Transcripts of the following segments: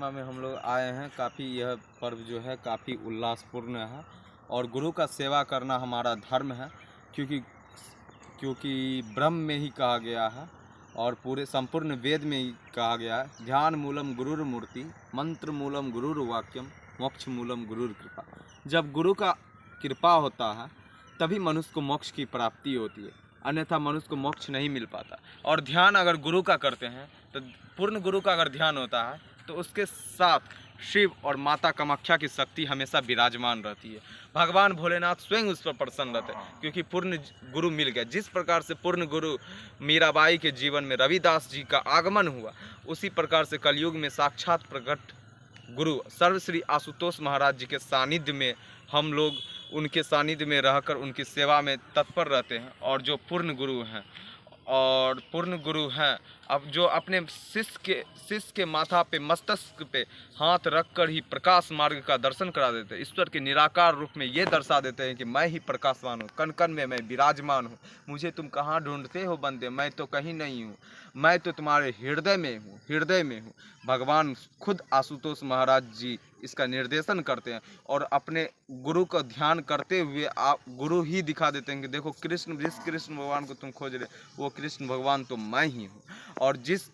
परिक्रमा में हम लोग आए हैं। काफ़ी यह पर्व जो है काफ़ी उल्लासपूर्ण है और गुरु का सेवा करना हमारा धर्म है, क्योंकि क्योंकि ब्रह्म में ही कहा गया है और पूरे संपूर्ण वेद में ही कहा गया है, ध्यान मूलम गुरुर मूर्ति, मंत्र मूलम गुरुर वाक्यम, मोक्ष मूलम गुरुर कृपा। जब गुरु का कृपा होता है तभी मनुष्य को मोक्ष की प्राप्ति होती है, अन्यथा मनुष्य को मोक्ष नहीं मिल पाता। और ध्यान अगर गुरु का करते हैं तो पूर्ण गुरु का अगर ध्यान होता है तो उसके साथ शिव और माता कामाख्या की शक्ति हमेशा विराजमान रहती है। भगवान भोलेनाथ स्वयं उस पर प्रसन्न रहते हैं, क्योंकि पूर्ण गुरु मिल गया। जिस प्रकार से पूर्ण गुरु मीराबाई के जीवन में रविदास जी का आगमन हुआ, उसी प्रकार से कलयुग में साक्षात प्रकट गुरु सर्वश्री आशुतोष महाराज जी के सानिध्य में हम लोग उनके सानिध्य में रहकर उनकी सेवा में तत्पर रहते हैं। और जो पूर्ण गुरु हैं अब जो अपने शिष्य के माथा पे मस्तक पे हाथ रखकर ही प्रकाश मार्ग का दर्शन करा देते हैं। ईश्वर के निराकार रूप में ये दर्शा देते हैं कि मैं ही प्रकाशवान हूँ, कण कण में मैं विराजमान हूँ। मुझे तुम कहाँ ढूंढते हो बंदे, मैं तो कहीं नहीं हूँ, मैं तो तुम्हारे हृदय में हूँ। भगवान खुद आशुतोष महाराज जी इसका निर्देशन करते हैं और अपने गुरु का ध्यान करते हुए आप गुरु ही दिखा देते हैं कि देखो जिस कृष्ण भगवान को तुम खोज रहे वो कृष्ण भगवान तो मैं ही हूँ, और जिस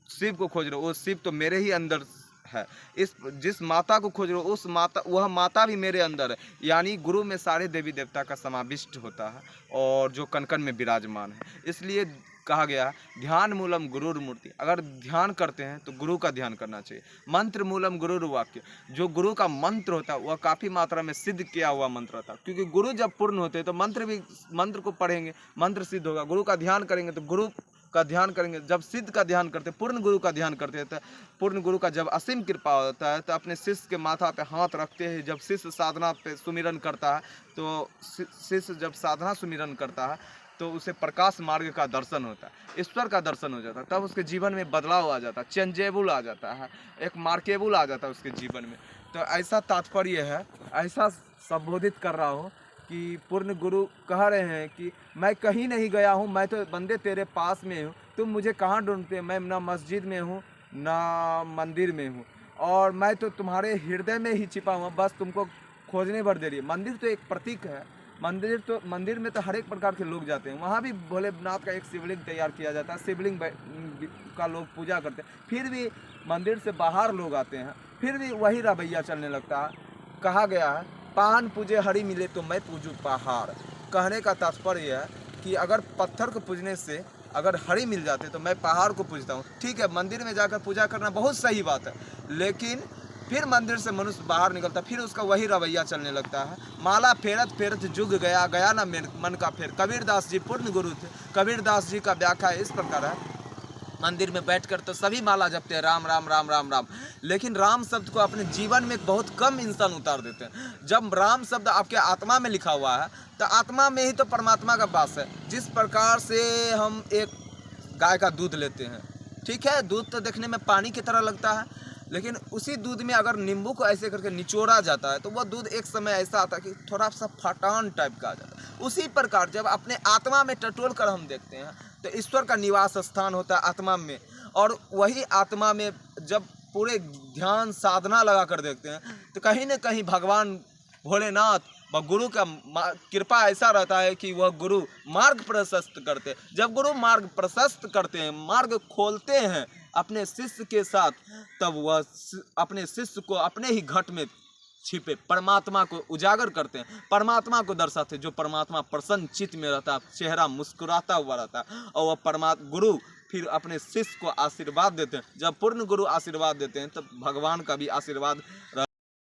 शिव को खोज रहे हो वो शिव तो मेरे ही अंदर है, जिस माता को खोज रहे हो वह माता भी मेरे अंदर है। यानी गुरु में सारे देवी देवता का समाविष्ट होता है और जो कण कण में विराजमान है। इसलिए कहा गया ध्यान मूलम गुरुर मूर्ति। अगर ध्यान करते हैं तो गुरु का ध्यान करना चाहिए। मंत्र मूलम गुरुर वाक्य, जो गुरु का मंत्र होता है वह काफ़ी मात्रा में सिद्ध किया हुआ मंत्र होता है, क्योंकि गुरु जब पूर्ण होते हैं तो मंत्र को पढ़ेंगे, मंत्र सिद्ध होगा। गुरु का ध्यान करेंगे तो गुरु का ध्यान करेंगे, जब सिद्ध का ध्यान करते पूर्ण गुरु का ध्यान करते हैं तो पूर्ण गुरु का जब असीम कृपा होता है तो अपने शिष्य के माथा पे हाथ रखते हैं। जब शिष्य साधना पे सुमिरन करता है तो शिष्य जब साधना सुमिरन करता है तो उसे प्रकाश मार्ग का दर्शन होता है, ईश्वर का दर्शन हो जाता है। तब उसके जीवन में बदलाव आ जाता है, चेंजेबल आ जाता है, एक मार्केबल आ जाता है उसके जीवन में। तो ऐसा तात्पर्य है, ऐसा संबोधित कर रहा हूँ कि पूर्ण गुरु कह रहे हैं कि मैं कहीं नहीं गया हूँ, मैं तो बंदे तेरे पास में हूँ, तुम मुझे कहाँ ढूंढते हो। मैं ना मस्जिद में हूँ ना मंदिर में हूँ, और मैं तो तुम्हारे हृदय में ही छिपा हूँ, बस तुमको खोजने भर दे रही है। मंदिर तो एक प्रतीक है, मंदिर में तो हर एक प्रकार के लोग जाते हैं। वहाँ भी भोलेनाथ का एक शिवलिंग तैयार किया जाता है, शिवलिंग का लोग पूजा करते हैं। फिर भी मंदिर से बाहर लोग आते हैं, फिर भी वही रवैया चलने लगता है। कहा गया है पान पूजे हरि मिले तो मैं पूजूं पहाड़। कहने का तात्पर्य है कि अगर पत्थर को पूजने से अगर हरि मिल जाते तो मैं पहाड़ को पूजता हूँ। ठीक है, मंदिर में जाकर पूजा करना बहुत सही बात है, लेकिन फिर मंदिर से मनुष्य बाहर निकलता, फिर उसका वही रवैया चलने लगता है। माला फेरत फेरत जुग गया ना मन का फेर। कबीरदास जी पूर्ण गुरु थे। कबीरदास जी का व्याख्या इस प्रकार है, मंदिर में बैठकर तो सभी माला जपते हैं राम राम राम राम राम, लेकिन राम शब्द को अपने जीवन में बहुत कम इंसान उतार देते हैं। जब राम शब्द आपके आत्मा में लिखा हुआ है तो आत्मा में ही तो परमात्मा का वास है। जिस प्रकार से हम एक गाय का दूध लेते हैं, ठीक है, दूध तो देखने में पानी की तरह लगता है, लेकिन उसी दूध में अगर नींबू को ऐसे करके निचोड़ा जाता है तो वह दूध एक समय ऐसा आता है कि थोड़ा सा फटान टाइप का आ जाता है। उसी प्रकार जब अपने आत्मा में टटोल कर हम देखते हैं तो ईश्वर का निवास स्थान होता है आत्मा में, और वही आत्मा में जब पूरे ध्यान साधना लगा कर देखते हैं तो कहीं न कहीं भगवान भोलेनाथ व गुरु का कृपा ऐसा रहता है कि वह गुरु मार्ग प्रशस्त करते हैं। जब गुरु मार्ग प्रशस्त करते हैं, मार्ग खोलते हैं अपने शिष्य के साथ, तब वह अपने शिष्य को अपने ही घट में छिपे परमात्मा को उजागर करते हैं, परमात्मा को दर्शाते हैं। जो परमात्मा प्रसन्न चित्त में रहता है, चेहरा मुस्कुराता हुआ रहता है, और वह परमात्मा गुरु फिर अपने शिष्य को आशीर्वाद देते हैं। जब पूर्ण गुरु आशीर्वाद देते हैं तब भगवान का भी आशीर्वाद